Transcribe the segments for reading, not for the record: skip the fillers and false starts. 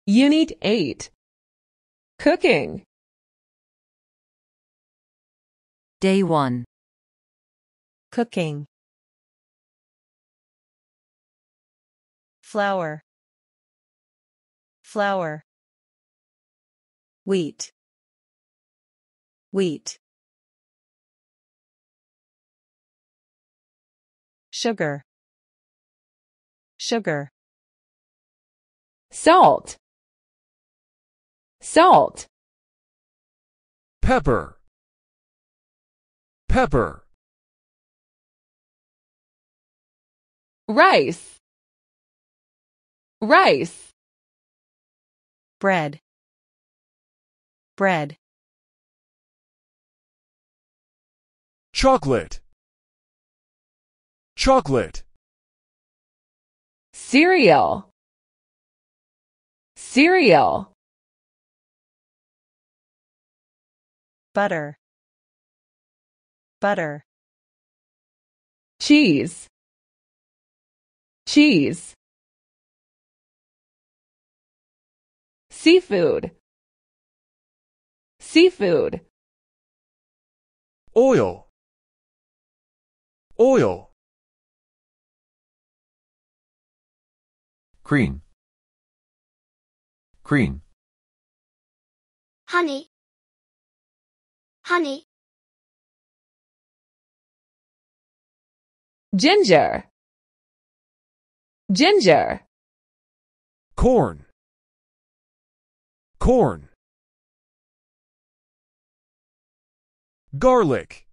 Unit 8. Cooking. Day 1. Cooking. Flour. Flour. Wheat. Wheat. Sugar. Sugar. Salt. Salt. Pepper. Pepper. Rice. Rice. Bread. Bread. Chocolate. Chocolate. Cereal. Cereal. Butter. Butter. Cheese. Cheese. Seafood. Seafood. Oil. Oil. Cream. Cream. Honey. Honey. Ginger. Ginger. Corn. Corn. Garlic.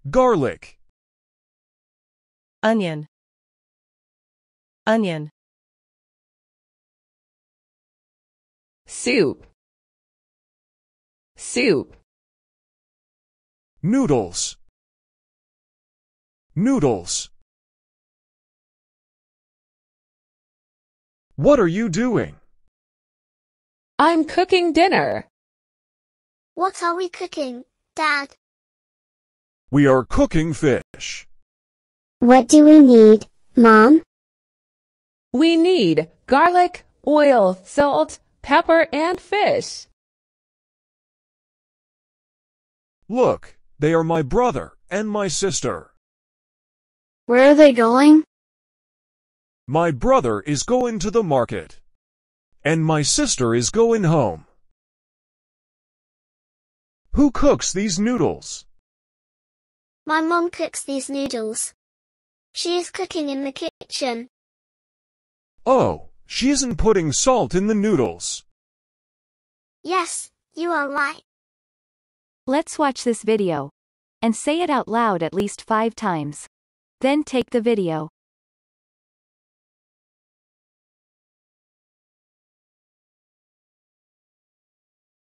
Garlic. Onion. Onion. Soup. Soup. Noodles. Noodles. What are you doing? I'm cooking dinner. What are we cooking, Dad? We are cooking fish. What do we need, Mom? We need garlic, oil, salt, pepper, and fish. Look, they are my brother and my sister. Where are they going? My brother is going to the market. And my sister is going home. Who cooks these noodles? My mom cooks these noodles. She is cooking in the kitchen. Oh, she isn't putting salt in the noodles. Yes, you are right. Let's watch this video and say it out loud at least 5 times. Then take the video.